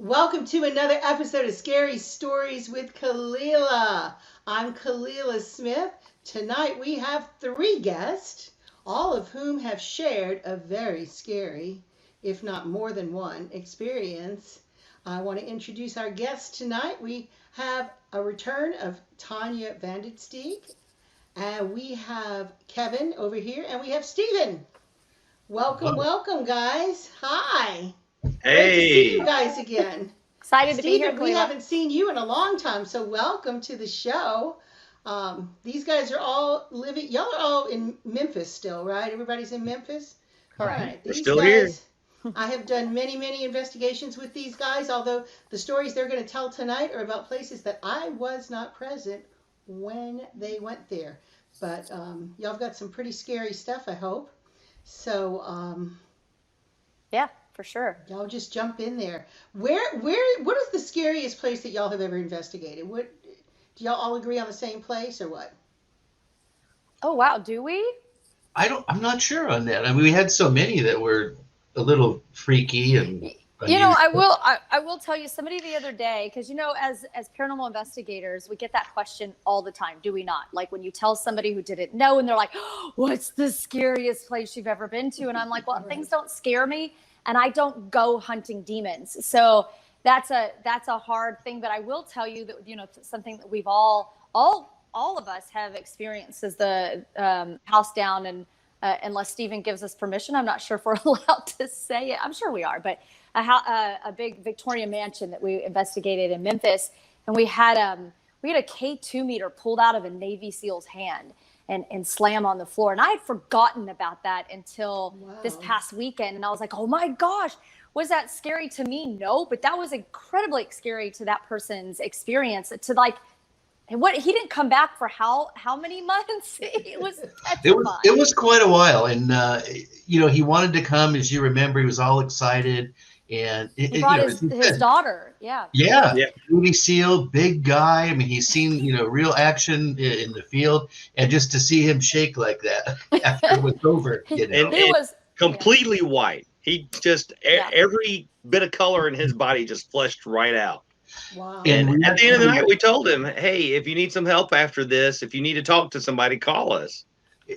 Welcome to another episode of Scary Stories with Kalila. I'm Kalila Smith. Tonight we have three guests, all of whom have shared a very scary, if not more than one, experience. I want to introduce our guests tonight. We have a return of Tanya Vandesteeg, and we have Kevin over here, and we have Stephen. Welcome, welcome, guys. Hi. Great to see you guys again. Excited to be here, Stephen, we haven't seen you in a long time, so welcome to the show. These guys are all living, y'all are all in Memphis still, right? Everybody's in Memphis? Correct. All right. We're These still guys, here. I have done many investigations with these guys, although the stories they're going to tell tonight are about places that I was not present when they went there. But y'all have got some pretty scary stuff, I hope. So, yeah, for sure. y'all just jump in there. What is the scariest place that y'all have ever investigated? Do y'all all agree on the same place or what? Oh wow, do we? I'm not sure on that. I mean, we had so many that were a little freaky and You know, I will tell you somebody the other day, because as paranormal investigators, we get that question all the time, do we not? Like when you tell somebody who didn't know and they're like, oh, what's the scariest place you've ever been to? And I'm like, well, things don't scare me and I don't go hunting demons. So that's a hard thing. But I will tell you that, something that we've all of us have experienced is the house down, and unless Stephen gives us permission, I'm not sure if we're allowed to say it. I'm sure we are, but a big Victorian mansion that we investigated in Memphis, and we had a K2 meter pulled out of a Navy SEAL's hand and slam on the floor. And I had forgotten about that until this past weekend. And I was like, oh my gosh, was that scary to me? No, but that was incredibly scary to that person's experience. And he didn't come back for how many months? It was petrified. it was quite a while. And, he wanted to come, as you remember, he was all excited. And he brought his daughter. Yeah. Yeah. Navy SEAL, big guy. I mean, he's seen, real action in the field. And just to see him shake like that after it was over, And he was completely white. He just, every bit of color in his body just flushed right out. Wow. And at the end of the night, we told him, hey, if you need some help after this, if you need to talk to somebody, call us.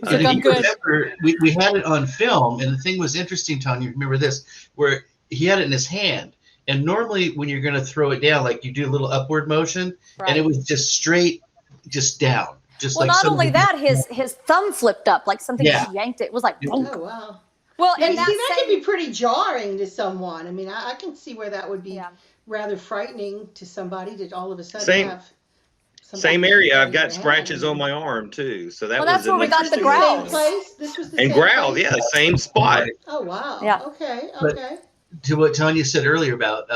Remember, we had it on film, and the thing was interesting, Tanya, remember this, where he had it in his hand. And normally when you're going to throw it down, like you do a little upward motion, and it was just straight, just down. Not only that, his thumb flipped up, like something yanked it. It was like, bonk. Oh, wow. Well, and that can be pretty jarring to someone. I mean, I can see where that would be rather frightening to somebody to all of a sudden have same area. I've got scratches on my arm too. So that's where we got the growls. This was the same growls, place? Same spot. Oh wow. Yeah. Okay. But to what Tanya said earlier about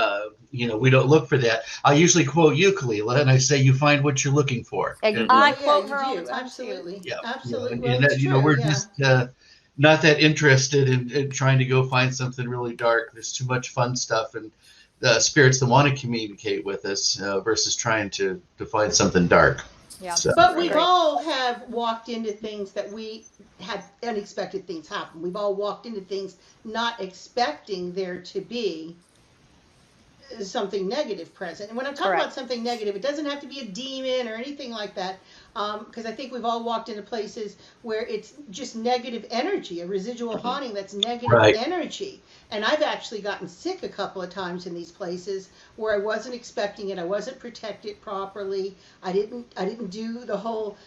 we don't look for that. I usually quote you, Kalila, and I say you find what you're looking for. I quote her all the time. Absolutely. Yeah. Absolutely. And we're just not that interested in trying to go find something really dark. There's too much fun stuff and spirits that want to communicate with us versus trying to find something dark. Yeah. So. But we've all have walked into things that we had unexpected things happen. We've all walked into things not expecting there to be something negative present. And when I'm talking about something negative, it doesn't have to be a demon or anything like that. Because I think we've all walked into places where it's just negative energy, a residual haunting that's negative energy. And I've actually gotten sick a couple of times in these places where I wasn't expecting it. I wasn't protected properly. I didn't do the whole,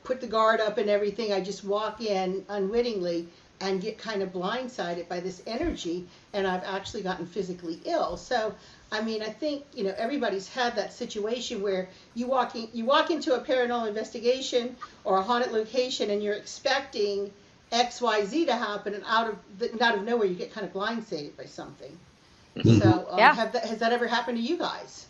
put the guard up and everything. I just walk in unwittingly and get kind of blindsided by this energy, and I've actually gotten physically ill. So, I mean, I think, everybody's had that situation where you walk into a paranormal investigation or a haunted location and you're expecting XYZ to happen, and out of nowhere you get kind of blindsided by something. Mm-hmm. So, has that ever happened to you guys?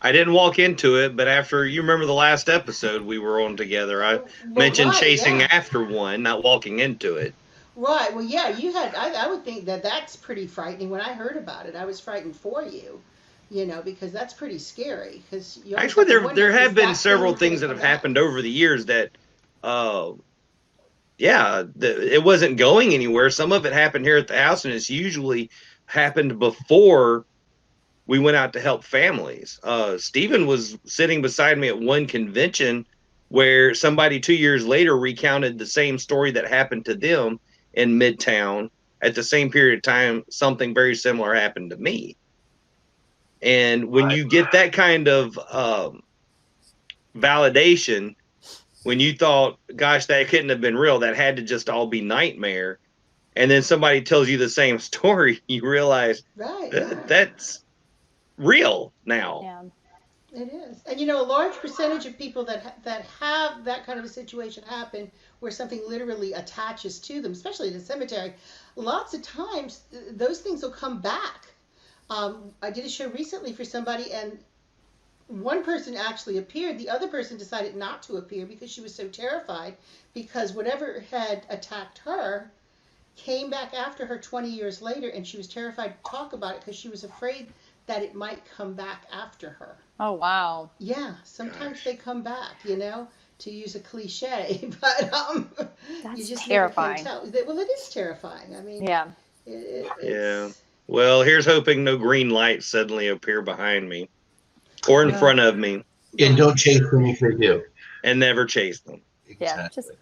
I didn't walk into it, but after, you remember the last episode we were on together, I mentioned chasing after one, not walking into it. Right. Well, yeah, you had. I would think that's pretty frightening. When I heard about it, I was frightened for you, because that's pretty scary. Because actually, there have been several things that have happened over the years that, it wasn't going anywhere. Some of it happened here at the house, and it's usually happened before we went out to help families. Stephen was sitting beside me at one convention where somebody 2 years later recounted the same story that happened to them in Midtown. At the same period of time, something very similar happened to me. And when you get that kind of validation, when you thought, gosh, that couldn't have been real, that had to just all be nightmare, and then somebody tells you the same story, you realize that's real now. Yeah. It is. And you know, a large percentage of people that have that kind of a situation happen where something literally attaches to them, especially in a cemetery, lots of times those things will come back. I did a show recently for somebody, and one person actually appeared. The other person decided not to appear because she was so terrified, because whatever had attacked her came back after her 20 years later, and she was terrified to talk about it because she was afraid that it might come back after her. Oh, wow. Yeah, sometimes they come back, you know, to use a cliche, but That's you just terrifying. never can tell. Well, it is terrifying. I mean, Yeah. Yeah. Well, here's hoping no green lights suddenly appear behind me or in front of me. And don't chase them if they do. And never chase them. Yeah. Exactly.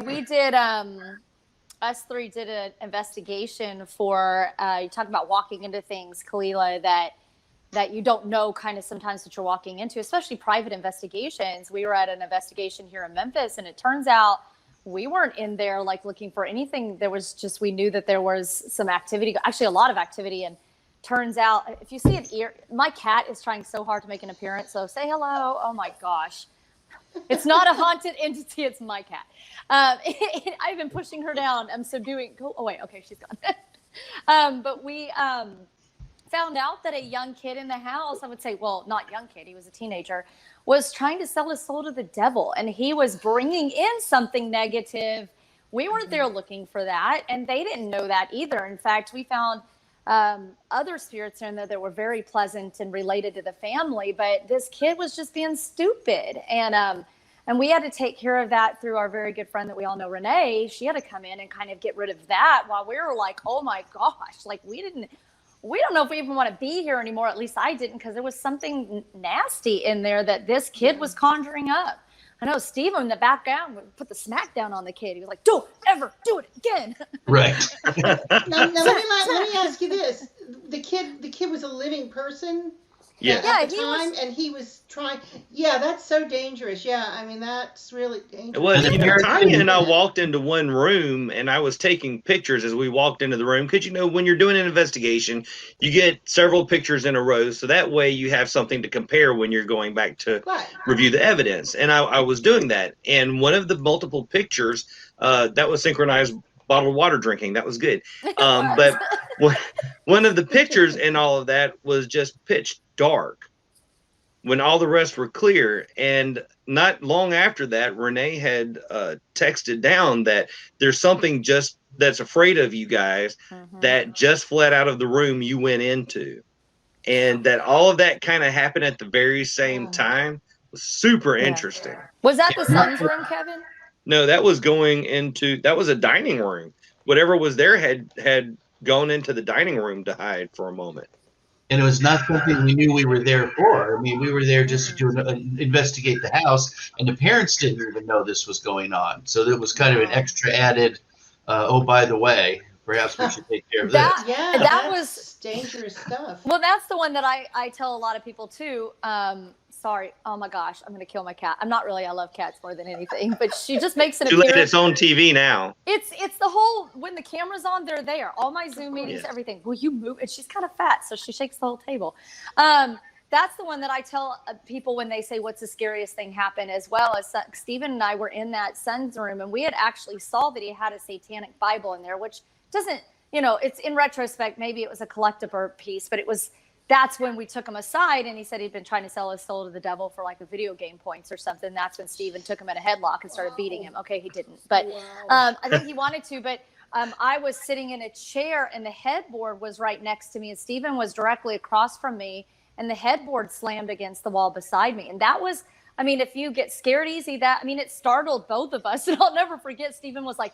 We did, us three did an investigation for, you talk about walking into things, Kalila, that you don't know kind of sometimes what you're walking into, especially private investigations. We were at an investigation here in Memphis, and it turns out we weren't in there like looking for anything. There was just, we knew that there was some activity, actually a lot of activity. And turns out, if you see an ear, my cat is trying so hard to make an appearance. So say hello. Oh my gosh. It's not a haunted entity. It's my cat. I've been pushing her down. I'm subduing. Oh wait. Okay. She's gone. But we, found out that a young kid in the house, I would say, well, not young kid, he was a teenager, was trying to sell his soul to the devil. And he was bringing in something negative. We weren't there looking for that. And they didn't know that either. In fact, we found other spirits in there that were very pleasant and related to the family. But this kid was just being stupid. And we had to take care of that through our very good friend that we all know, Renee. She had to come in and kind of get rid of that while we were like, oh my gosh, like we don't know if we even want to be here anymore. At least I didn't, because there was something nasty in there that this kid was conjuring up. I know Stephen in the background would put the smack down on the kid. He was like, don't ever do it again. Right. Now let me ask you this. The kid was a living person at the time, and he was trying. Yeah, that's so dangerous. Yeah, I mean, that's really dangerous. It was. Tanya and I walked into one room, and I was taking pictures as we walked into the room. Because, you know, when you're doing an investigation, you get several pictures in a row. So that way you have something to compare when you're going back to review the evidence. And I was doing that. And one of the multiple pictures, that was synchronized bottled water drinking. That was good. But one of the pictures in all of that was just pitch dark when all the rest were clear. And not long after that, Renee had texted down that there's something just that's afraid of you guys that just fled out of the room you went into. And that all of that kind of happened at the very same time was super interesting. Was that the son's room, Kevin? No, that was that was a dining room. Whatever was there had gone into the dining room to hide for a moment. And it was not something we knew we were there for. I mean, we were there just to investigate the house, and the parents didn't even know this was going on. So it was kind of an extra added, oh, by the way, perhaps we should take care of this. Yeah, that was dangerous stuff. Well, that's the one that I tell a lot of people too. Sorry. Oh my gosh, I'm gonna kill my cat. I'm not really. I love cats more than anything, but she just makes an appearance. It's on TV now. It's the whole, when the camera's on, they're there. All my Zoom meetings, everything. Will you move? And she's kind of fat, so she shakes the whole table. That's the one that I tell people when they say, "What's the scariest thing happen?" As well as Stephen and I were in that son's room, and we had actually saw that he had a satanic Bible in there, which doesn't, it's in retrospect, maybe it was a collectible piece, but it was. That's when we took him aside, and he said he'd been trying to sell his soul to the devil for like a video game points or something. That's when Stephen took him in a headlock and started beating him. Okay, he didn't, but I think he wanted to. But I was sitting in a chair, and the headboard was right next to me, and Stephen was directly across from me, and the headboard slammed against the wall beside me. And that was, I mean, if you get scared easy, it startled both of us. And I'll never forget, Stephen was like,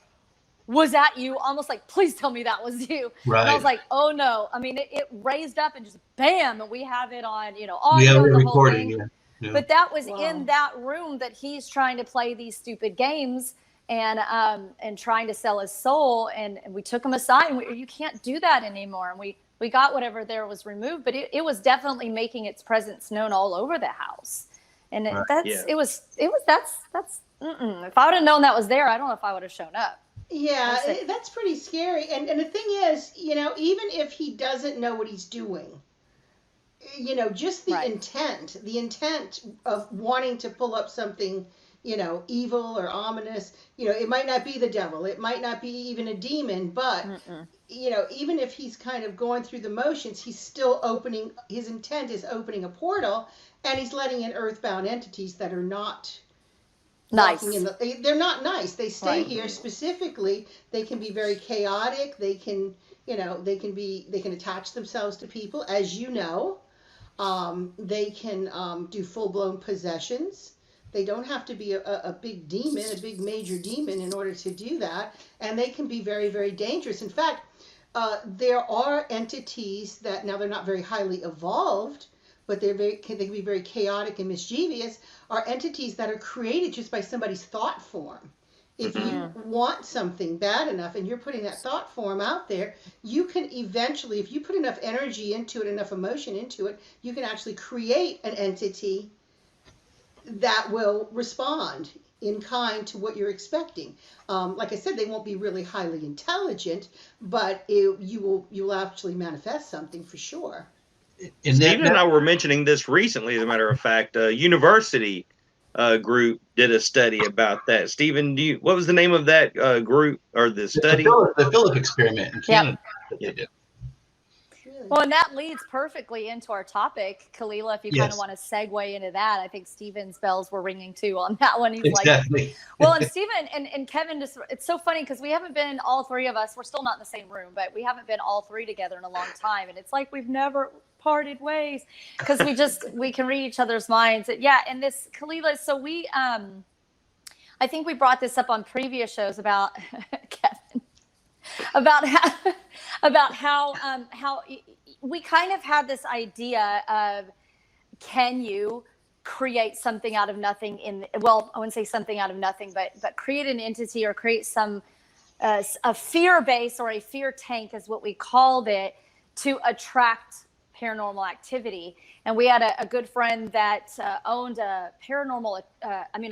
was that you? Almost like, please tell me that was you. Right. And I was like, oh no. I mean, it raised up and just bam, and we have it on, We have audio, it the whole recording. thing. Yeah. Yeah. But that was Wow. in that room that he's trying to play these stupid games and trying to sell his soul. And we took him aside, and you can't do that anymore. And we got whatever there was removed, but it was definitely making its presence known all over the house. And Right. that's if I would have known that was there, I don't know if I would have shown up. Yeah, that's pretty scary. And the thing is, even if he doesn't know what he's doing, just the Right. intent of wanting to pull up something, evil or ominous, it might not be the devil, it might not be even a demon, but, even if he's kind of going through the motions, he's still his intent is opening a portal, and he's letting in earthbound entities that are not Nice. they're not nice. They stay Right. here specifically. They can be very chaotic. They can, they can attach themselves to people, as you know. They can do full-blown possessions. They don't have to be a big demon, a big major demon in order to do that. And they can be very, very dangerous. In fact, there are entities that, now they're not very highly evolved, but they can be very chaotic and mischievous, are entities that are created just by somebody's thought form. If you want something bad enough and you're putting that thought form out there, you can eventually, if you put enough energy into it, enough emotion into it, you can actually create an entity that will respond in kind to what you're expecting. Like I said, they won't be really highly intelligent, but you will actually manifest something for sure. And Stephen and I were mentioning this recently, as a matter of fact. A university group did a study about that. Stephen, what was the name of that group or the study? The Philip experiment in Canada. That they did. Well, and that leads perfectly into our topic, Kalila, if you kind Yes. of want to segue into that. I think Stephen's bells were ringing too on that one. He's Exactly. like, well, and Stephen and Kevin, it's so funny because we haven't been, all three of us, we're still not in the same room, but we haven't been all three together in a long time. And it's like we've never parted ways because we can read each other's minds. Yeah. And this, Kalila, so I think we brought this up on previous shows about Kevin, about how we kind of had this idea of, can you create something out of nothing I wouldn't say something out of nothing, but create an entity or create some a fear base or a fear tank is what we called it, to attract paranormal activity. And we had a good friend that owned a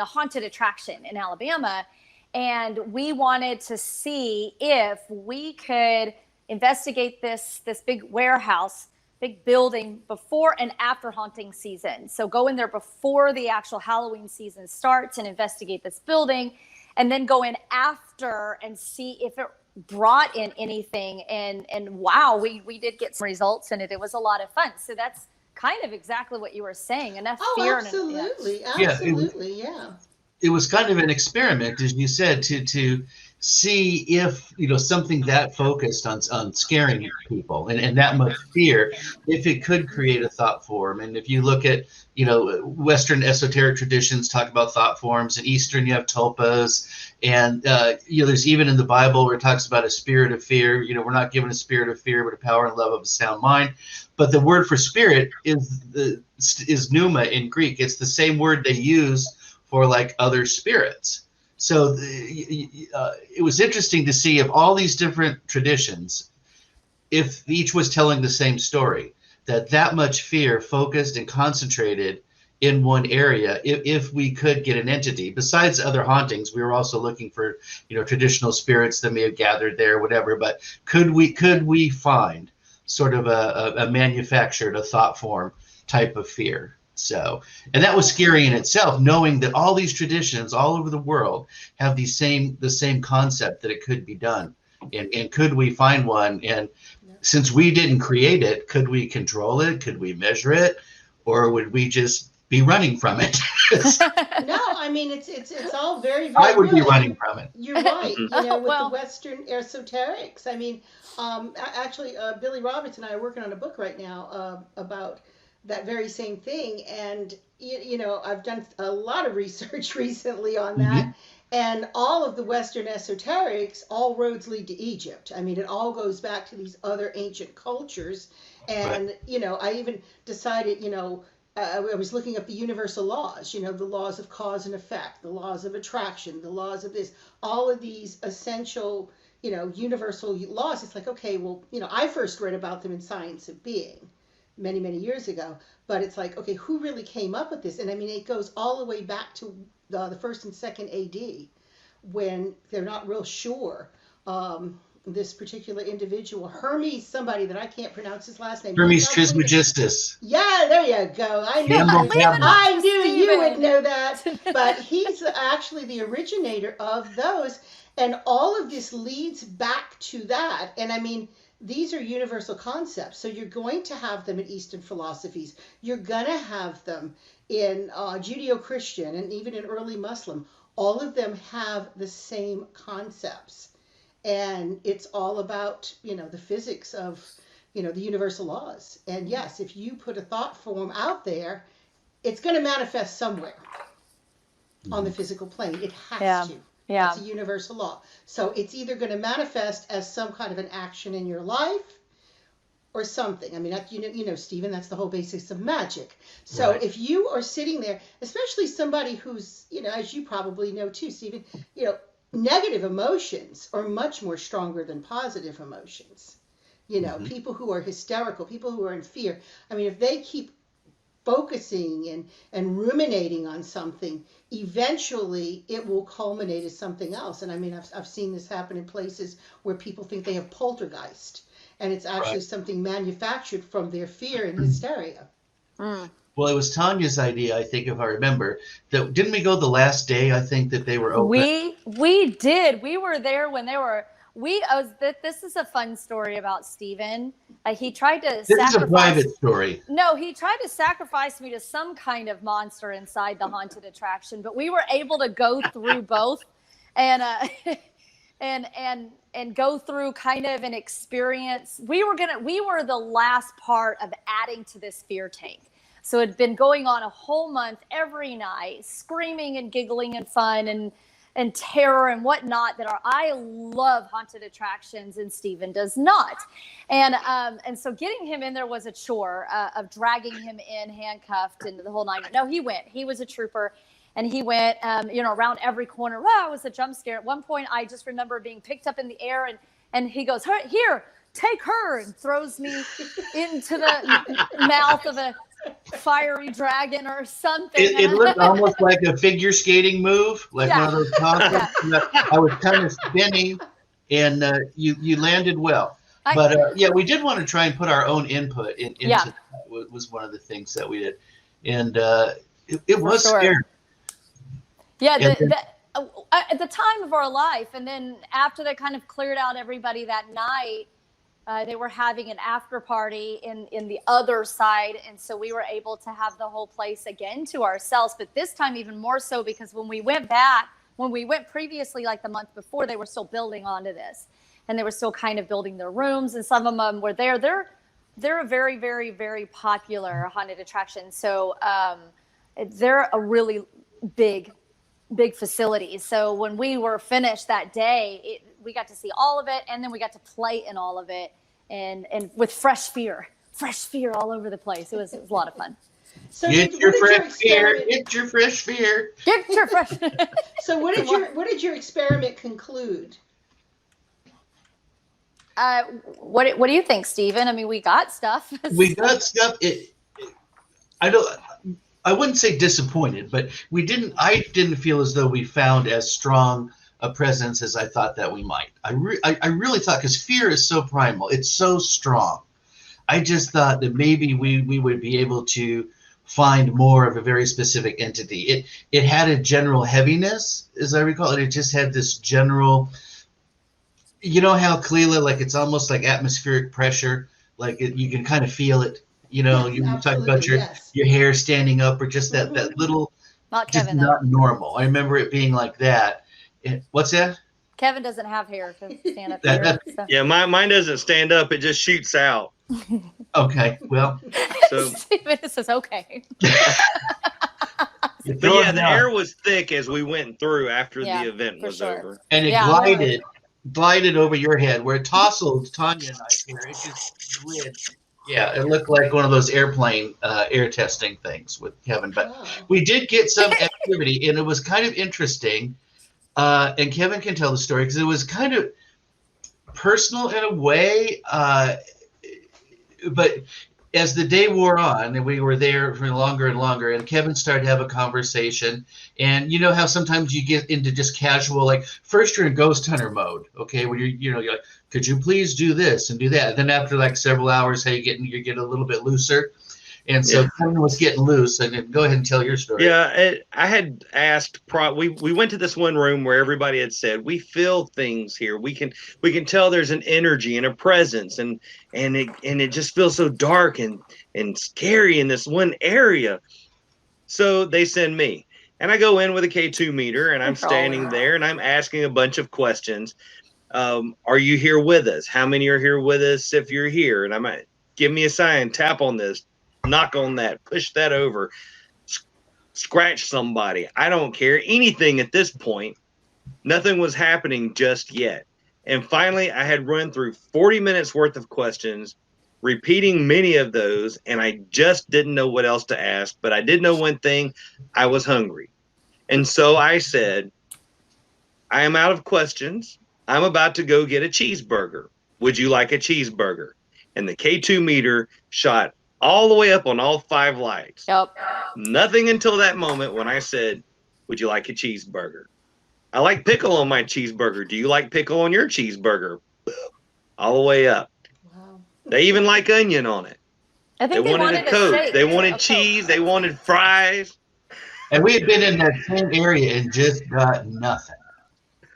haunted attraction in Alabama. And we wanted to see if we could investigate this big warehouse, big building before and after haunting season. So go in there before the actual Halloween season starts and investigate this building, and then go in after and see if it brought in anything. And wow, we did get some results in it. It was a lot of fun. So that's kind of exactly what you were saying. Enough fear. Absolutely. Yeah. It was kind of an experiment, as you said, to see if something that focused on scaring people and that much fear, if it could create a thought form. And if you look at Western esoteric traditions talk about thought forms, and Eastern you have tulpas, and there's even in the Bible where it talks about a spirit of fear. We're not given a spirit of fear, but a power and love of a sound mind. But the word for spirit is pneuma in Greek. It's the same word they use for like other spirits. So it was interesting to see if all these different traditions, if each was telling the same story, that much fear focused and concentrated in one area. If we could get an entity, besides other hauntings, we were also looking for traditional spirits that may have gathered there, whatever. But could we find sort of a manufactured, a thought form type of fear? So, and that was scary in itself, knowing that all these traditions all over the world have the same concept that it could be done. And could we find one? And since we didn't create it, could we control it? Could we measure it? Or would we just be running from it? No, I mean, it's all very, very I would be real. running from it. You're right. With Well, the Western esoterics. I mean, actually, Billy Roberts and I are working on a book right now about that very same thing. And, I've done a lot of research recently on that. And all of the Western esoterics, all roads lead to Egypt. I mean, it all goes back to these other ancient cultures. And, I even decided, I was looking up the universal laws, the laws of cause and effect, the laws of attraction, the laws of this, all of these essential, universal laws. It's like, okay, well, I first read about them in Science of Being many, many years ago. But it's like, okay, who really came up with this? And I mean, it goes all the way back to the first and second AD, when they're not real sure. This particular individual, Hermes, somebody that I can't pronounce his last name. Hermes Trismegistus. Yeah, there you go. I knew you would know that. But he's actually the originator of those. And all of this leads back to that. And I mean, these are universal concepts. So you're going to have them in Eastern philosophies. You're going to have them in Judeo-Christian and even in early Muslim. All of them have the same concepts. And it's all about, the physics of, the universal laws. And yes, if you put a thought form out there, it's going to manifest somewhere on the physical plane. It has to. Yeah. It's a universal law. So it's either going to manifest as some kind of an action in your life or something. I mean, Stephen, that's the whole basics of magic. So if you are sitting there, especially somebody who's, as you probably know too, Stephen, negative emotions are much more stronger than positive emotions. People who are hysterical, people who are in fear. I mean, if they keep focusing and ruminating on something, eventually it will culminate as something else. And I mean, I've seen this happen in places where people think they have poltergeist, and it's actually something manufactured from their fear and hysteria. Well, it was Tanya's idea, I think, if I remember. That didn't we go the last day? I think that they were open. We did. We were there when they were. This is a fun story about Stephen. He tried to. This is a private story. No, he tried to sacrifice me to some kind of monster inside the haunted attraction, but we were able to go through both, and go through kind of an experience. We were the last part of adding to this fear tank. So it had been going on a whole month, every night, screaming and giggling and fun and terror and whatnot. I love haunted attractions, and Stephen does not. And so getting him in there was a chore of dragging him in handcuffed and the whole night. No, he went. He was a trooper, and he went around every corner. Wow, it was a jump scare. At one point, I just remember being picked up in the air, and he goes, "Here, take her," and throws me into the mouth of a fiery dragon or something. It looked almost like a figure skating move, like one of those concepts. I was kind of spinning, and you landed well. But we did want to try and put our own input into that. Was one of the things that we did, and it was scary. Yeah, at the time of our life, and then after they kind of cleared out everybody that night. They were having an after party in the other side. And so we were able to have the whole place again to ourselves. But this time even more so, because when we went previously, like the month before, they were still building onto this. And they were still kind of building their rooms. And some of them were there. They're a very, very, very popular haunted attraction. So they're a really big facility. So when we were finished that day, we got to see all of it, and then we got to play in all of it, and with fresh fear all over the place. It was a lot of fun. So Get your fresh fear. Get your fresh fear. Get your fresh. So what did your experiment conclude? What do you think, Stephen? I mean, we got stuff. got stuff. I wouldn't say disappointed, but I didn't feel as though we found as strong a presence as I thought that we might. I really thought, because fear is so primal, it's so strong. I just thought that maybe we would be able to find more of a very specific entity. It had a general heaviness, as I recall, and it just had this general, you know how Kalila, like it's almost like atmospheric pressure, like you can kind of feel it. You talk about your hair standing up, or just that little, not Kevin, not normal. I remember it being like that. What's that? Kevin doesn't have hair to stand up here. So. Yeah, mine doesn't stand up. It just shoots out. Okay, well. So Stephen says, okay. But yeah, the air was thick as we went through after the event was over. And it glided over your head where it tousled Tanya and I here. It just slid. Yeah, it looked like one of those airplane air testing things with Kevin. But we did get some activity, and it was kind of interesting. And Kevin can tell the story because it was kind of personal in a way. But as the day wore on and we were there for longer and longer, and Kevin started to have a conversation, and you know how sometimes you get into just casual, like first you're in ghost hunter mode, okay, when you're like, could you please do this and do that? And then after like several hours, hey, you get a little bit looser. And so Kevin was getting loose. And go ahead and tell your story. Yeah, I had asked. We went to this one room where everybody had said we feel things here. We can tell there's an energy and a presence, and it just feels so dark and scary in this one area. So they send me, and I go in with a K2 meter, and I'm standing there, and I'm asking a bunch of questions. Are you here with us? How many are here with us? If you're here, and I might give me a sign, tap on this. Knock on that, push that over, scratch somebody. I don't care. Anything at this point. Nothing was happening just yet. And finally, I had run through 40 minutes worth of questions, repeating many of those, and I just didn't know what else to ask. But I did know one thing. I was hungry. And so I said, I am out of questions. I'm about to go get a cheeseburger. Would you like a cheeseburger? And the K2 meter shot all the way up on all 5 lights. Yep. Nothing until that moment when I said, would you like a cheeseburger? I like pickle on my cheeseburger. Do you like pickle on your cheeseburger? All the way up. Wow. They even like onion on it. I think they wanted a Coke. They wanted cheese. Coke. They wanted fries. And we had been in that same area and just got nothing.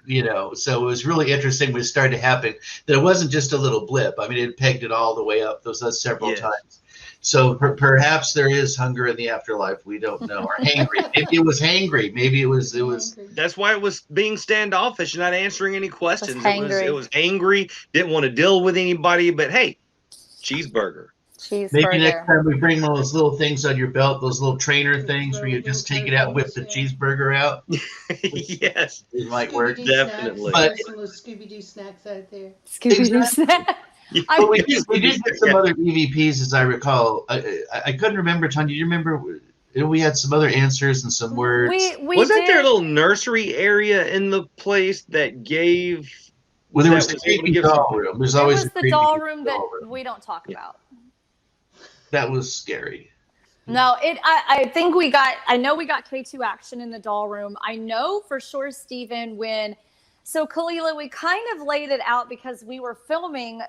You know, so it was really interesting when it started to happen that it wasn't just a little blip. I mean, it pegged it all the way up those several times. So perhaps there is hunger in the afterlife. We don't know. Or hangry. Maybe it was hangry. Maybe it was. That's why it was being standoffish, not answering any questions. It was angry. Didn't want to deal with anybody. But hey, cheeseburger. Maybe next time we bring those little things on your belt, those little trainer things where you just take it out and whip the cheeseburger out. Yes. It might work. Definitely. But some of those Scooby-Doo snacks out there. Scooby-Doo snacks. But we did get some other EVPs, as I recall. I couldn't remember, Tanya. Do you remember? We had some other answers and some words. Wasn't there a little nursery area in the place that gave? Well, there was the creepy doll room. There's always the doll room that we don't talk about. That was scary. No, I think I know we got K2 action in the doll room. I know for sure, Stephen, so Kalila, we kind of laid it out because we were filming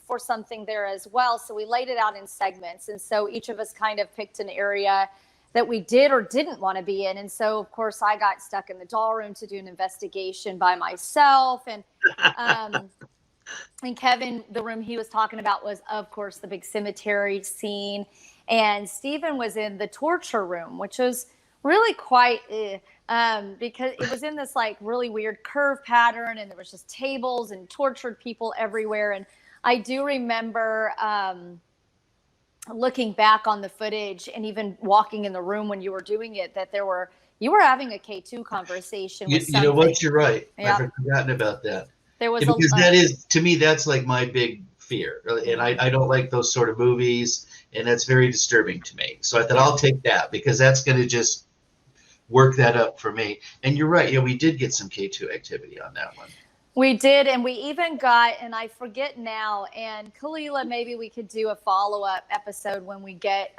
for something there as well. So we laid it out in segments. And so each of us kind of picked an area that we did or didn't want to be in. And so, of course, I got stuck in the doll room to do an investigation by myself. And and Kevin, the room he was talking about was, of course, the big cemetery scene. And Stephen was in the torture room, which was really quite because it was in this like really weird curve pattern, and there was just tables and tortured people everywhere. And I do remember looking back on the footage and even walking in the room when you were doing it, that you were having a K2 conversation with you know what, you're right. Yeah. I've forgotten about that. There was because that is, to me, that's like my big fear. And I don't like those sort of movies, and that's very disturbing to me. So I thought I'll take that because that's going to just work that up for me. And you're right. Yeah, we did get some K2 activity on that one. We did. And we even got, and I forget now, and Kalila, maybe we could do a follow-up episode when we get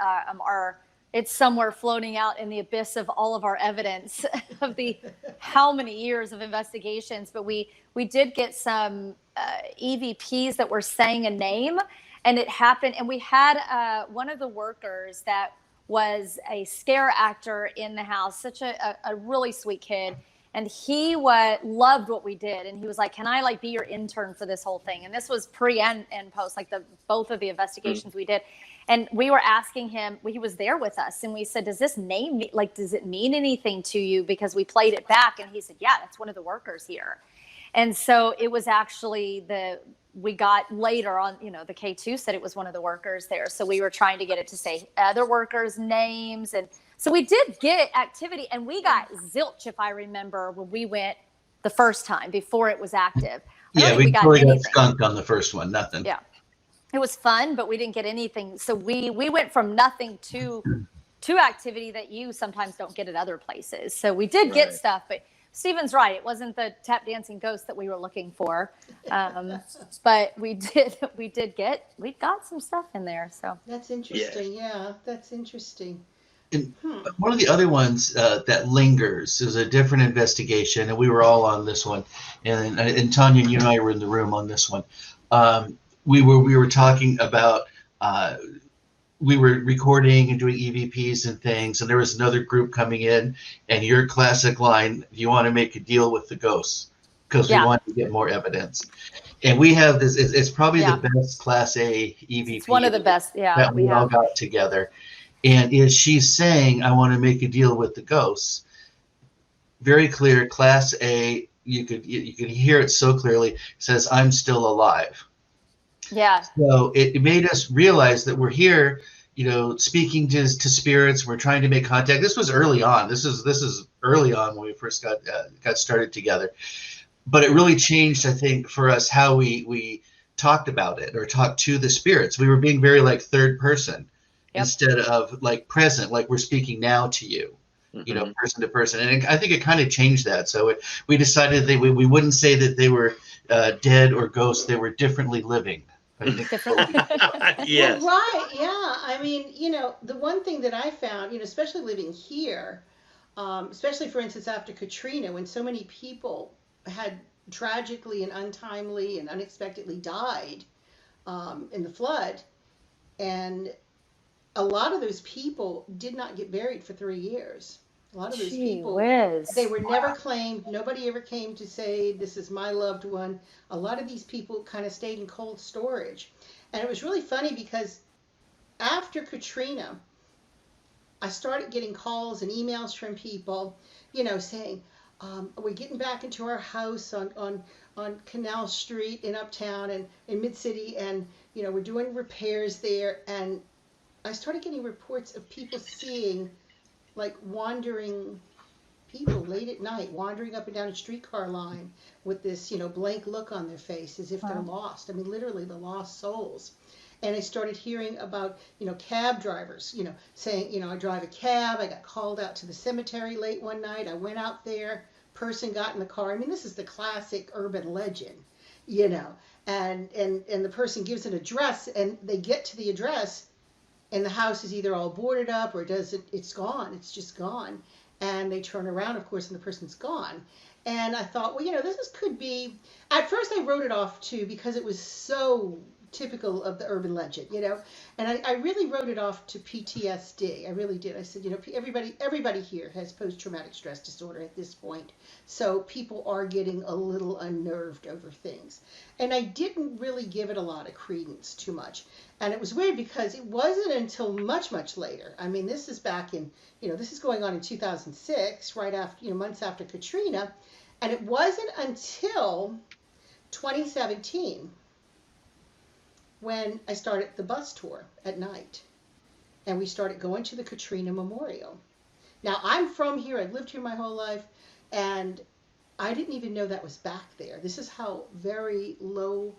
it's somewhere floating out in the abyss of all of our evidence of the how many years of investigations. But we did get some EVPs that were saying a name, and it happened. And we had one of the workers that was a scare actor in the house, such a really sweet kid. And he loved what we did. And he was like, can I be your intern for this whole thing? And this was pre and post, both of the investigations we did. And we were asking him, he was there with us. And we said, does this name, does it mean anything to you? Because we played it back. And he said, yeah, that's one of the workers here. And so it was actually we got later on, the K2 said it was one of the workers there. So we were trying to get it to say other workers' names. And so we did get activity, and we got zilch, if I remember, when we went the first time before it was active. I don't think we got totally anything. got skunked on the first one, nothing. Yeah. It was fun, but we didn't get anything. So we went from nothing to activity that you sometimes don't get at other places. So we did get stuff, but Stephen's right. It wasn't the tap dancing ghost that we were looking for. But we got some stuff in there. So That's interesting. Yeah, that's interesting. And one of the other ones that lingers is a different investigation, and we were all on this one. And Tanya, you and I were in the room on this one. We were talking about we were recording and doing EVPs and things, and there was another group coming in, and your classic line, "You want to make a deal with the ghosts because we want to get more evidence." And we have this. It's probably the best Class A EVP. It's one of the best. Yeah, that we all got together. And is she's saying, "I want to make a deal with the ghosts." Very clear, Class A. You could hear it so clearly. It says, "I'm still alive." Yeah. So it made us realize that we're here, speaking to spirits. We're trying to make contact. This was early on. This is early on when we first got started together. But it really changed, I think, for us how we talked about it or talked to the spirits. We were being very like third person. Instead of like present, like we're speaking now to you, person to person. And I think it kind of changed that. So we decided that we wouldn't say that they were dead or ghosts. They were differently living. Yes. Well, right. Yeah. I mean, the one thing that I found, especially living here, especially for instance, after Katrina, when so many people had tragically and untimely and unexpectedly died in the flood, and a lot of those people did not get buried for 3 years. A lot of those people, they were never claimed. Nobody ever came to say, "This is my loved one." A lot of these people kind of stayed in cold storage. And it was really funny because after Katrina, I started getting calls and emails from people, saying, we're getting back into our house on Canal Street in Uptown and in Mid-City, and, we're doing repairs there. And I started getting reports of people seeing like wandering people late at night, wandering up and down a streetcar line with this, blank look on their face as if they're lost. I mean, literally the lost souls. And I started hearing about, cab drivers, saying, I drive a cab. I got called out to the cemetery late one night. I went out there, person got in the car. I mean, this is the classic urban legend, and the person gives an address, and they get to the address, and the house is either all boarded up or it's gone. It's just gone. And they turn around, of course, and the person's gone. And I thought, well, this could be, at first I wrote it off too, because it was so typical of the urban legend, and I really wrote it off to PTSD. I really did. I said, everybody here has post-traumatic stress disorder at this point. So people are getting a little unnerved over things. And I didn't really give it a lot of credence too much. And it was weird because it wasn't until much, much later. I mean, this is back in, this is going on in 2006, right after, months after Katrina. And it wasn't until 2017 when I started the bus tour at night. And we started going to the Katrina Memorial. Now, I'm from here. I've lived here my whole life. And I didn't even know that was back there. This is how very low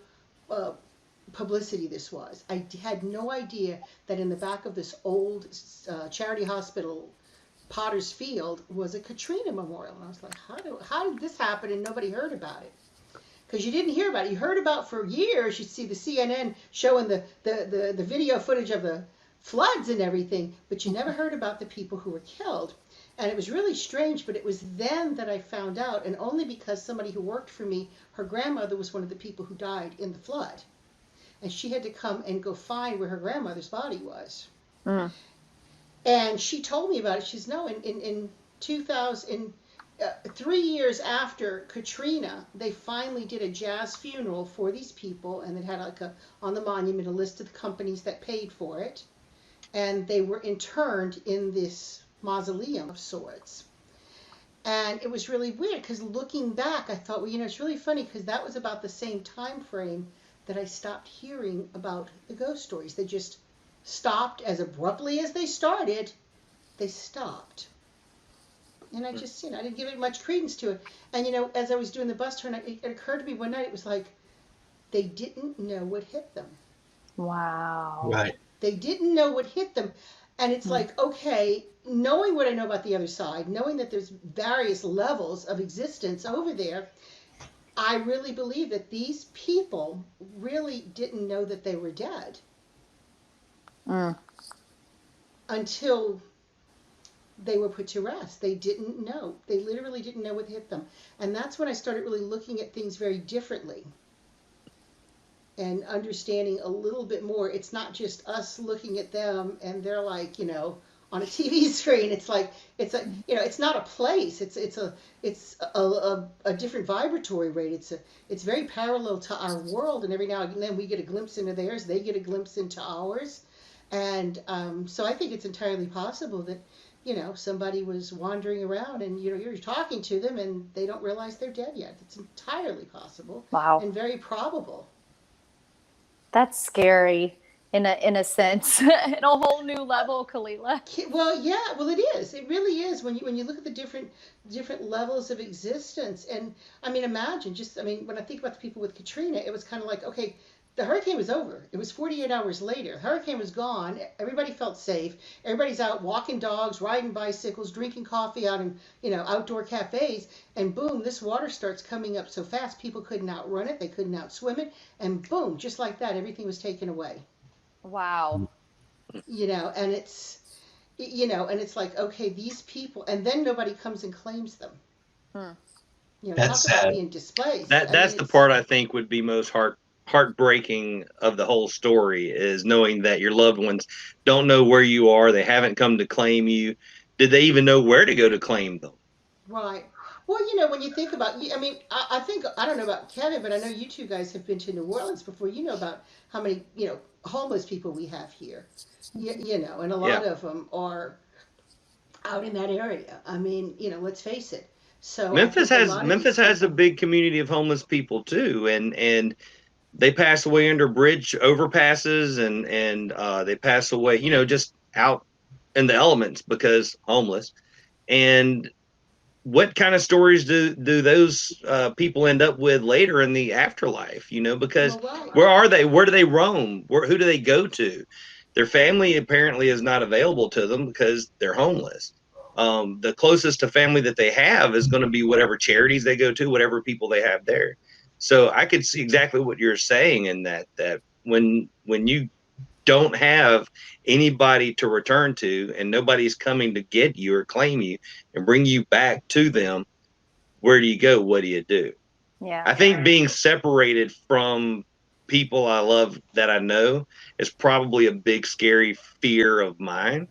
publicity this was. I had no idea that in the back of this old charity hospital, Potter's Field, was a Katrina Memorial. And I was like, how did this happen and nobody heard about it? Because you didn't hear about it. You heard about for years. You'd see the CNN showing the video footage of the floods and everything, but you never heard about the people who were killed. And it was really strange, but it was then that I found out, and only because somebody who worked for me, her grandmother was one of the people who died in the flood. And she had to come and go find where her grandmother's body was. And she told me about it. She's in 2000, 3 years after Katrina, they finally did a jazz funeral for these people, and it had on the monument a list of the companies that paid for it, and they were interned in this mausoleum of sorts. And it was really weird because looking back, I thought, well, it's really funny because that was about the same time frame that I stopped hearing about the ghost stories. They just stopped as abruptly as they started. They stopped. And I just, I didn't give it much credence to it. And, as I was doing the bus tour, it occurred to me one night, it was like, they didn't know what hit them. Wow. Right. They didn't know what hit them. And it's like, okay, knowing what I know about the other side, knowing that there's various levels of existence over there, I really believe that these people really didn't know that they were dead until they were put to rest. They didn't know. They literally didn't know what hit them. And that's when I started really looking at things very differently and understanding a little bit more. It's not just us looking at them and they're like, on a TV screen. It's like, it's not a place. It's a different vibratory rate. It's very parallel to our world. And every now and then we get a glimpse into theirs. They get a glimpse into ours. And so I think it's entirely possible that, somebody was wandering around and, you're talking to them and they don't realize they're dead yet. It's entirely possible. Wow. And very probable. That's scary in a sense, in a whole new level, Kalila. Well, yeah, well, it is. It really is when you look at the different levels of existence. And I mean, imagine when I think about the people with Katrina, it was kind of like, okay, the hurricane was over. It was 48 hours later. The hurricane was gone. Everybody felt safe. Everybody's out walking dogs, riding bicycles, drinking coffee out in, outdoor cafes. And boom, this water starts coming up so fast, people couldn't outrun it. They couldn't outswim it. And boom, just like that, everything was taken away. Wow. And it's, and it's like, okay, these people, and then nobody comes and claims them. That's talk about sad. being displaced. That's the part I think would be most heartbreaking of the whole story, is knowing that your loved ones don't know where you are. They haven't come to claim you. Did they even know where to go to claim them? Right. Well, when you think about, I think, I don't know about Kevin, but I know you two guys have been to New Orleans before. You know about how many, homeless people we have here, and a lot of them are out in that area. I mean, let's face it. So Memphis has a big community of homeless people too, and they pass away under bridge overpasses, and they pass away, just out in the elements because homeless. And what kind of stories do those people end up with later in the afterlife? Because where are they? Where do they roam? Who do they go to? Their family apparently is not available to them because they're homeless. The closest to family that they have is going to be whatever charities they go to, whatever people they have there. So I could see exactly what you're saying in that when you don't have anybody to return to and nobody's coming to get you or claim you and bring you back to them, where do you go? What do you do? Yeah. I think being separated from people I love that I know is probably a big, scary fear of mine.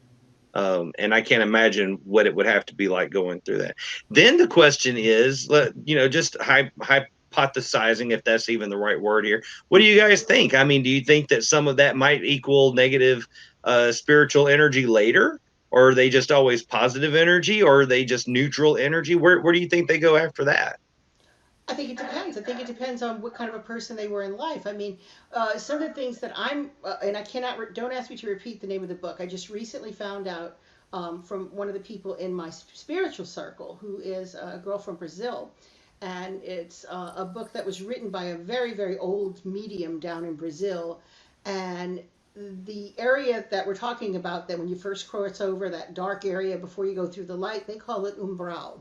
And I can't imagine what it would have to be like going through that. Then the question is, just hypothesizing, if that's even the right word here. What do you guys think? I mean, do you think that some of that might equal negative spiritual energy later? Or are they just always positive energy? Or are they just neutral energy? Where do you think they go after that? I think it depends. I think it depends on what kind of a person they were in life. I mean, some of the things that and I don't ask me to repeat the name of the book. I just recently found out from one of the people in my spiritual circle, who is a girl from Brazil. And it's a book that was written by a very, very old medium down in Brazil. And the area that we're talking about, that when you first cross over that dark area before you go through the light, they call it umbral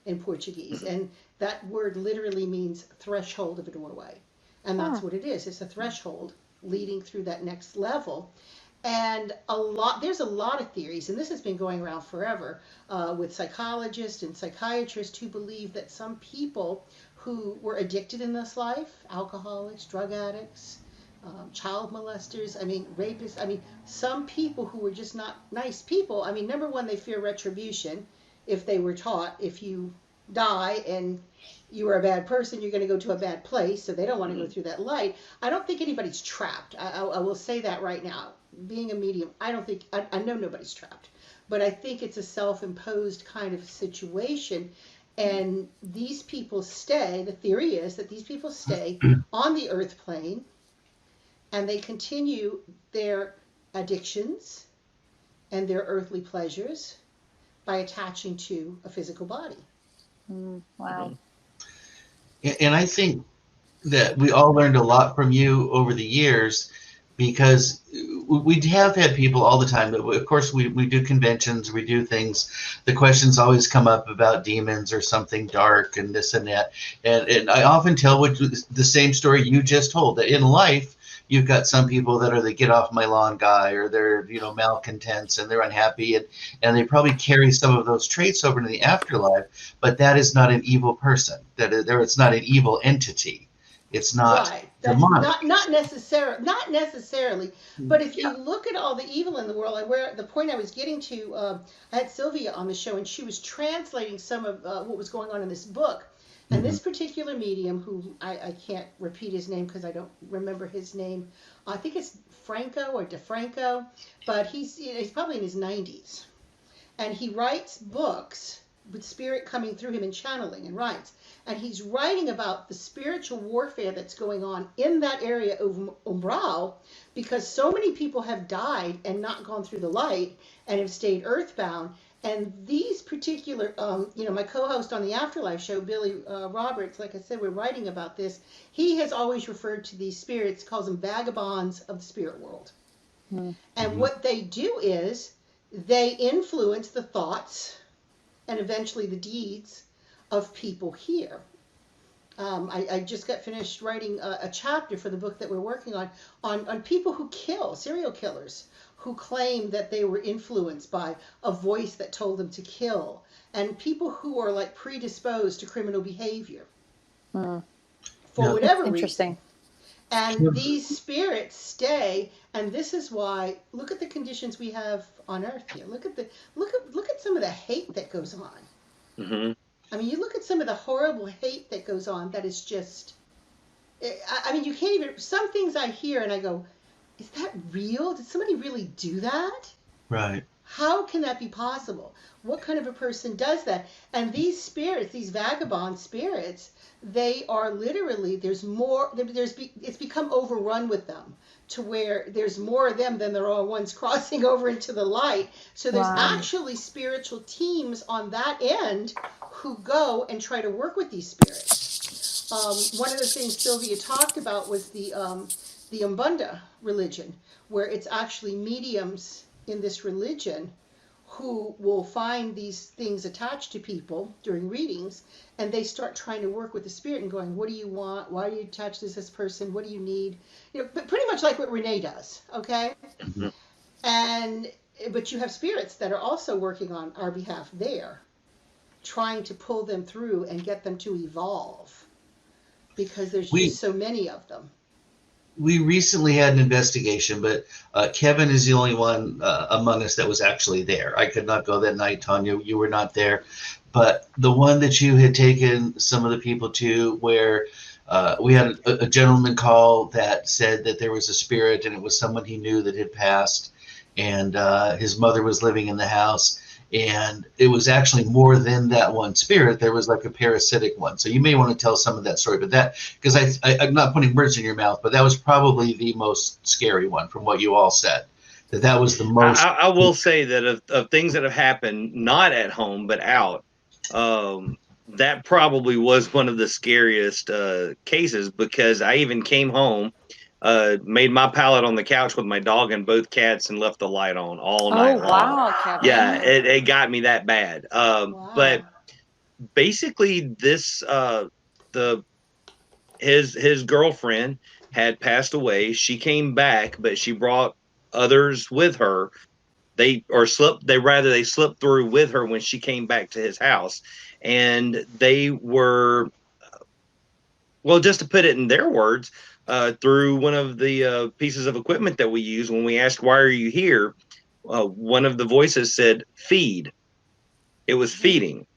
in Portuguese. And that word literally means threshold of a doorway. And that's what it is. It's a threshold leading through that next level. And there's a lot of theories, and this has been going around forever, with psychologists and psychiatrists who believe that some people who were addicted in this life, alcoholics, drug addicts, child molesters, rapists, some people who were just not nice people. Number one, they fear retribution. If they were taught, if you die and you are a bad person, you're going to go to a bad place, so they don't want to go through that light. I don't think anybody's trapped. I will say that right now. Being a medium, I know nobody's trapped. but I think it's a self-imposed kind of situation. And these people stay, the theory is that these people stay on the earth plane and they continue their addictions and their earthly pleasures by attaching to a physical body. Wow. And I think that we all learned a lot from you over the years, because we have had people all the time. Of course, we do conventions, we do things. The questions always come up about demons or something dark and this and that. And I often tell the same story you just told, that in life, you've got some people that are the get off my lawn guy, or they're, malcontents and they're unhappy, and they probably carry some of those traits over to the afterlife, but that is not an evil person. It's not an evil entity. It's not right. That's demonic. not necessarily. But if you look at all the evil in the world, and where the point I was getting to, I had Sylvia on the show, and she was translating some of what was going on in this book. And this particular medium, who I can't repeat his name because I don't remember his name. I think it's Franco or DeFranco, but he's probably in his 90s. And he writes books with spirit coming through him and channeling, and writes. And he's writing about the spiritual warfare that's going on in that area of Umbral, because so many people have died and not gone through the light and have stayed earthbound. And these particular, my co-host on the Afterlife show, Billy Roberts, like I said, we're writing about this. He has always referred to these spirits, calls them vagabonds of the spirit world. And what they do is they influence the thoughts and eventually the deeds of people here. I just got finished writing a chapter for the book that we're working on people who kill, serial killers, who claim that they were influenced by a voice that told them to kill, and people who are like predisposed to criminal behavior for whatever reason. And these spirits stay, and this is why, look at the conditions we have on Earth here. Look at some of the hate that goes on. I mean, you look at some of the horrible hate that goes on. That is just, I mean, you can't even. Some things I hear and I go, is that real? Did somebody really do that? Right. How can that be possible? What kind of a person does that? And these spirits, these vagabond spirits, they are literally, it's become overrun with them, to where there's more of them than there are ones crossing over into the light. So there's actually spiritual teams on that end who go and try to work with these spirits. One of the things Sylvia talked about was the Umbanda religion, where it's actually mediums in this religion who will find these things attached to people during readings, and they start trying to work with the spirit and going, what do you want? Why are you attached to this person? What do you need? But pretty much like what Renee does, okay? But you have spirits that are also working on our behalf there, trying to pull them through and get them to evolve, because there's just so many of them. We recently had an investigation, but Kevin is the only one among us that was actually there. I could not go that night, Tanya. You were not there. But the one that you had taken some of the people to, where we had a gentleman call that said that there was a spirit, and it was someone he knew that had passed, and his mother was living in the house. And it was actually more than that one spirit. There was like a parasitic one. So you may want to tell some of that story, but that, because I'm not putting words in your mouth, but that was probably the most scary one from what you all said. That was the most. I will say that of things that have happened, not at home, but out, that probably was one of the scariest cases, because I even came home, made my pallet on the couch with my dog and both cats, and left the light on all night long. Wow, Kevin. Yeah, it got me that bad. But basically, this his girlfriend had passed away. She came back, but she brought others with her. They slipped through with her when she came back to his house, and they were, well, just to put it in their words, through one of the pieces of equipment that we use, when we asked, why are you here? One of the voices said, feed. It was feeding.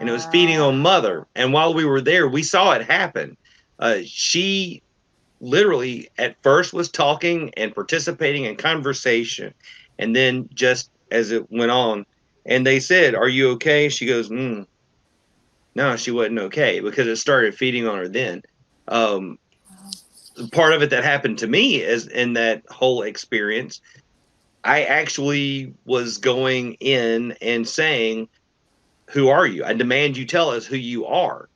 And it was feeding on Mother. And while we were there, we saw it happen. She literally at first was talking and participating in conversation, and then just as it went on. And they said, "Are you okay?" She goes, no, she wasn't okay, because it started feeding on her then. Part of it that happened to me is in that whole experience, I actually was going in and saying, "Who are you? I demand you tell us who you are."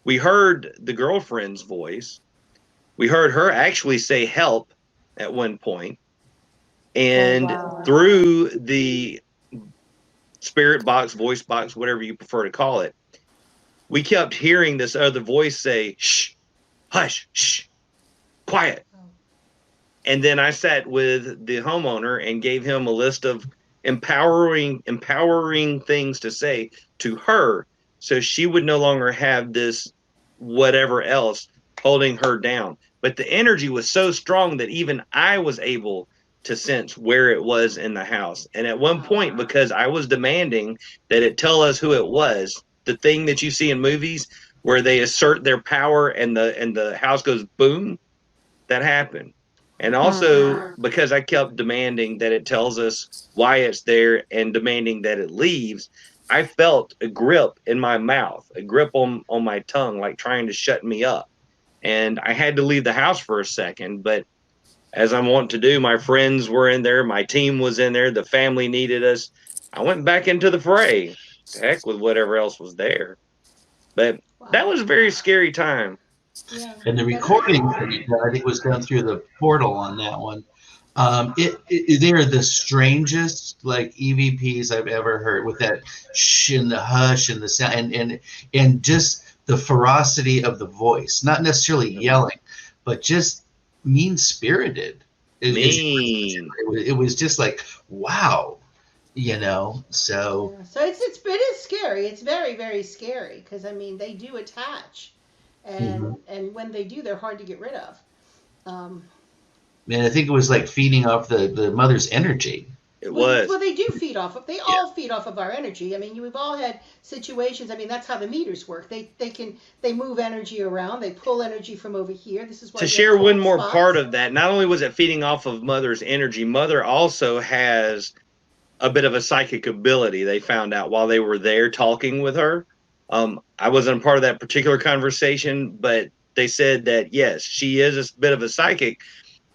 We heard the girlfriend's voice. We heard her actually say help at one point. And through the spirit box, voice box, whatever you prefer to call it, we kept hearing this other voice say, "Shh, hush, shh, quiet." And then I sat with the homeowner and gave him a list of empowering things to say to her, so she would no longer have this whatever else holding her down. But the energy was so strong that even I was able to sense where it was in the house. And at one point, because I was demanding that it tell us who it was, the thing that you see in movies where they assert their power and the house goes boom, that happened. And also because I kept demanding that it tells us why it's there and demanding that it leaves, I felt a grip in my mouth, a grip on my tongue, like trying to shut me up. And I had to leave the house for a second. But as I'm wanting to do, my friends were in there, my team was in there, the family needed us. I went back into the fray. Heck with whatever else was there. But that was a very scary time. Yeah. And the recording, I think, was done through the portal on that one. They're the strangest like EVPs I've ever heard, with that shh and the hush and the sound and just the ferocity of the voice, not necessarily yelling, but just mean spirited. It was just like, wow, you know. So yeah. So it is scary. It's very, very scary, because I mean they do attach, and when they do, they're hard to get rid of. And I think it was like feeding off the mother's energy. It was. Well, they do feed off of. They all feed off of our energy. I mean, we've all had situations. I mean, that's how the meters work. They move energy around. They pull energy from over here. This is why. To share one more part of that, not only was it feeding off of mother's energy, mother also has a bit of a psychic ability. They found out while they were there talking with her. I wasn't a part of that particular conversation, but they said that yes, she is a bit of a psychic,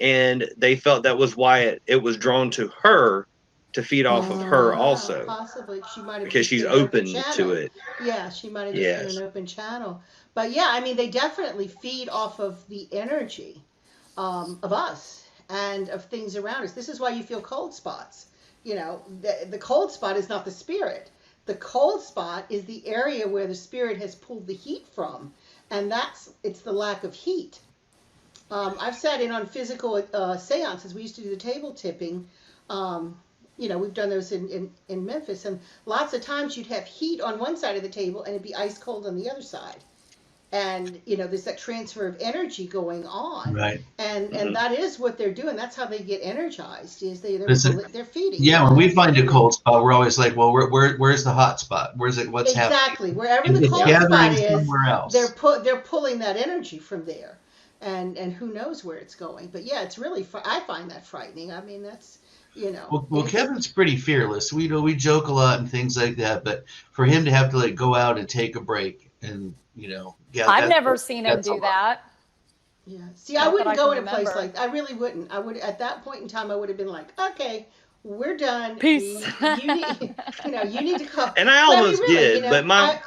and they felt that was why it was drawn to her to feed off of her also. Possibly she might have, because she's open to it. Yeah, she might have just been an open channel. But yeah, I mean, they definitely feed off of the energy of us and of things around us. This is why you feel cold spots. You know, the cold spot is not the spirit. The cold spot is the area where the spirit has pulled the heat from, and it's the lack of heat. I've sat in on physical seances. We used to do the table tipping. You know, we've done those in Memphis, and lots of times you'd have heat on one side of the table and it'd be ice cold on the other side. And, you know, there's that transfer of energy going on. Right. And that is what they're doing. That's how they get energized, is they're feeding. Yeah, when we find a cold spot, we're always like, well, where's the hot spot? Where's it? What's happening? Exactly. Wherever the cold spot is, they're pulling that energy from there. And who knows where it's going. But yeah, it's really, I find that frightening. I mean, that's, you know. Well, Kevin's pretty fearless. We joke a lot and things like that, but for him to have to like go out and take a break and, you know. Yeah, I've never seen him do that. Yeah. See, I wouldn't go in a place like that. I really wouldn't. I would, at that point in time, I would have been like, okay, we're done. Peace. You need to come. And I almost did, but I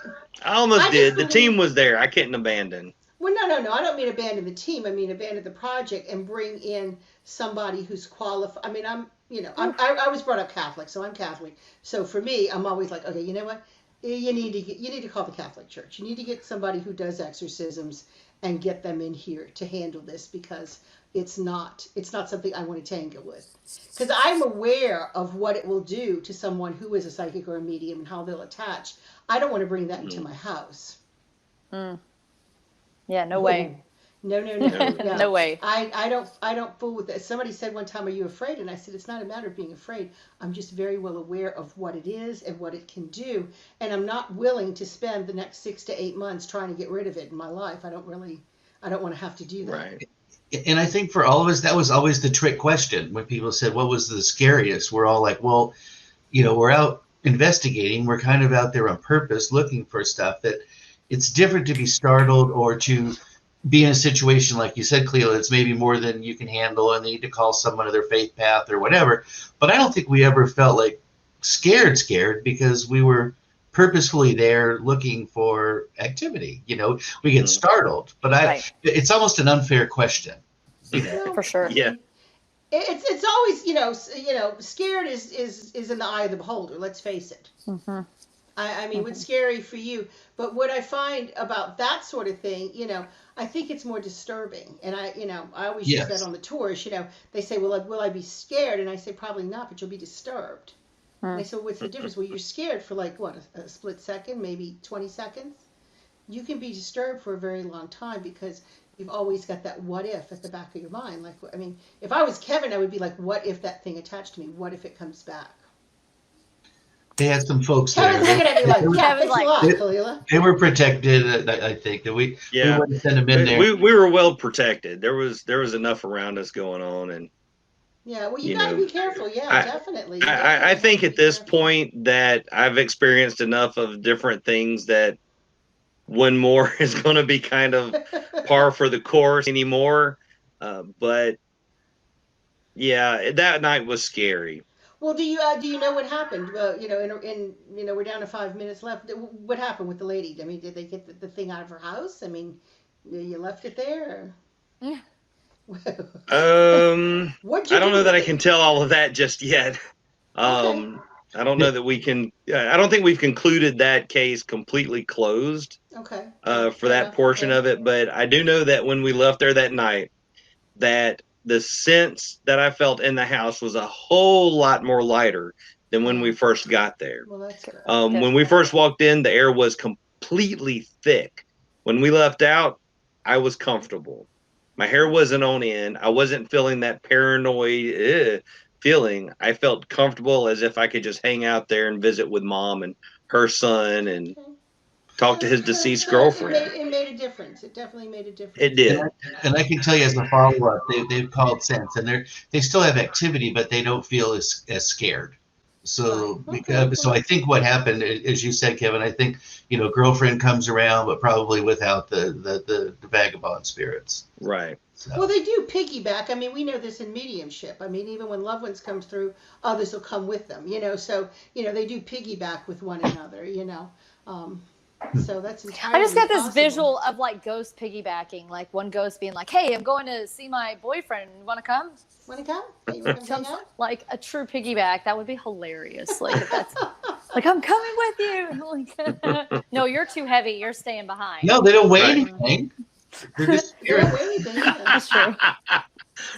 almost did. The team was there. I couldn't abandon. Well, no. I don't mean abandon the team. I mean abandon the project and bring in somebody who's qualified. I mean, I was brought up Catholic, so I'm Catholic. So for me, I'm always like, okay, you know what? You need to call the Catholic Church. You need to get somebody who does exorcisms and get them in here to handle this, because it's not something I want to tangle with. Because I'm aware of what it will do to someone who is a psychic or a medium and how they'll attach. I don't want to bring that into my house. Yeah, no way. No. No way. I don't fool with that. Somebody said one time, "Are you afraid?" And I said, "It's not a matter of being afraid. I'm just very well aware of what it is and what it can do, and I'm not willing to spend the next 6 to 8 months trying to get rid of it in my life. I don't want to have to do that." Right. And I think for all of us, that was always the trick question. When people said, "What was the scariest?" We're all like, "Well, we're out investigating. We're kind of out there on purpose looking for stuff that it's different to be startled or to be in a situation like you said, Kalila, it's maybe more than you can handle and they need to call someone to their faith path or whatever. But I don't think we ever felt like scared because we were purposefully there looking for activity. We get startled, but it's almost an unfair question. For sure. Yeah. It's always, scared is in the eye of the beholder. Let's face it. Mm-hmm. I mean, what's scary for you? But what I find about that sort of thing, I think it's more disturbing. And I always use that on the tours. They say, "Well, will I be scared?" And I say, "Probably not, but you'll be disturbed." And they say, "What's the difference?" Well, you're scared for like what, a split second, maybe 20 seconds. You can be disturbed for a very long time because you've always got that what if at the back of your mind. Like, I mean, if I was Kevin, I would be like, what if that thing attached to me? What if it comes back? They had some folks Kevin's there. looking at me like, yeah, thanks a lot, Kalila. They were protected, I think. That we wouldn't send them in there. We were well protected. There was enough around us going on, and yeah, well, you got to be careful. Yeah, definitely. I think at this point that I've experienced enough of different things that one more is going to be kind of par for the course anymore. But yeah, that night was scary. Well, do you know what happened? We're down to 5 minutes left. What happened with the lady? I mean, did they get the thing out of her house? I mean, you left it there? Yeah. I don't know that I can tell all of that just yet. Okay. I don't know that we can. I don't think we've concluded that case completely closed. Okay. For that portion of it, but I do know that when we left there that night, that the sense that I felt in the house was a whole lot more lighter than when we first got there. Well, that's good. When we first walked in, the air was completely thick. When we left out, I was comfortable. My hair wasn't on end. I wasn't feeling that paranoid feeling. I felt comfortable as if I could just hang out there and visit with Mom and her son and talk to his deceased girlfriend. It made a difference. It definitely made a difference. It did. And I can tell you as a follow-up, they've called since, and they still have activity, but they don't feel as scared. So so I think what happened, as you said, Kevin, I think girlfriend comes around, but probably without the vagabond spirits. Right. So. Well, they do piggyback. I mean, we know this in mediumship. I mean, even when loved ones come through, others will come with them. So they do piggyback with one another. So that's entirely I just got this possible. visual of like ghosts piggybacking, like one ghost being like, "Hey, I'm going to see my boyfriend. Want to come?" Want to come? Hey, you wanna come hang out? Like a true piggyback. That would be hilarious. Like if that's like, "I'm coming with you." Like, no, you're too heavy. You're staying behind. No, they don't weigh anything. They're just They don't spirits. weigh anything, yeah. That's true.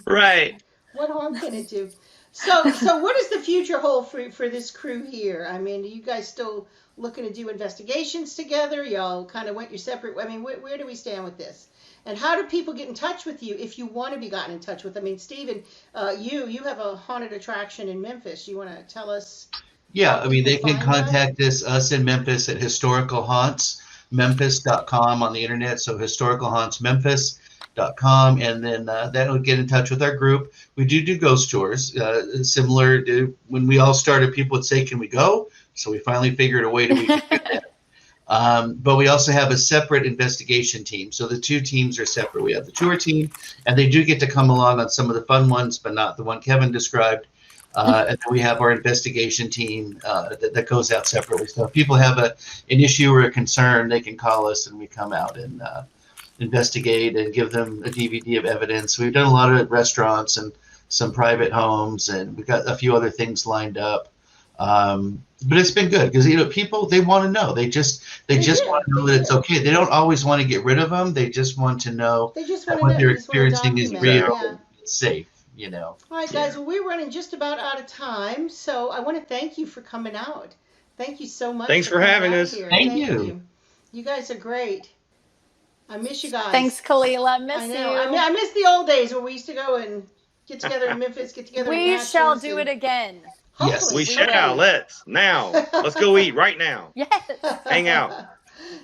Right. What harm can it do? So what does the future hold for this crew here? I mean, are you guys still looking to do investigations together? Y'all kind of went your separate. I mean, where do we stand with this? And how do people get in touch with you if you want to be gotten in touch with? I mean, Stephen, you have a haunted attraction in Memphis. You want to tell us? Yeah, I mean, they People can find contact us in Memphis at historicalhauntsmemphis.com on the internet. So historicalhauntsmemphis.com, and then that'll get in touch with our group. We do ghost tours, similar to when we all started. People would say, "Can we go?" So we finally figured a way to do that. But we also have a separate investigation team. So the two teams are separate. We have the tour team, and they do get to come along on some of the fun ones, but not the one Kevin described. And then we have our investigation team that goes out separately. So if people have an issue or a concern, they can call us, and we come out and investigate and give them a DVD of evidence. We've done a lot of restaurants and some private homes, and we've got a few other things lined up. But it's been good because people, they want to know. They just want to know that it's okay. They don't always want to get rid of them. They just want to know that what they're experiencing is real, and it's safe. All right, guys. Well, we're running just about out of time, so I want to thank you for coming out. Thank you so much. Thanks for having us. Here. Thank you. You guys are great. I miss you guys. Thanks, Kalila. Miss you. I miss the old days where we used to go and get together in Memphis, get together. We shall do it again. Yes, we shall. Let's go eat right now. Yes. Hang out.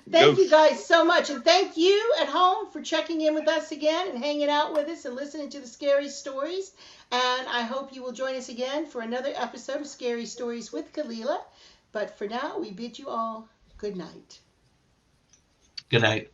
Thank you guys so much. And thank you at home for checking in with us again and hanging out with us and listening to the scary stories. And I hope you will join us again for another episode of Scary Stories with Kalila. But for now, we bid you all good night. Good night.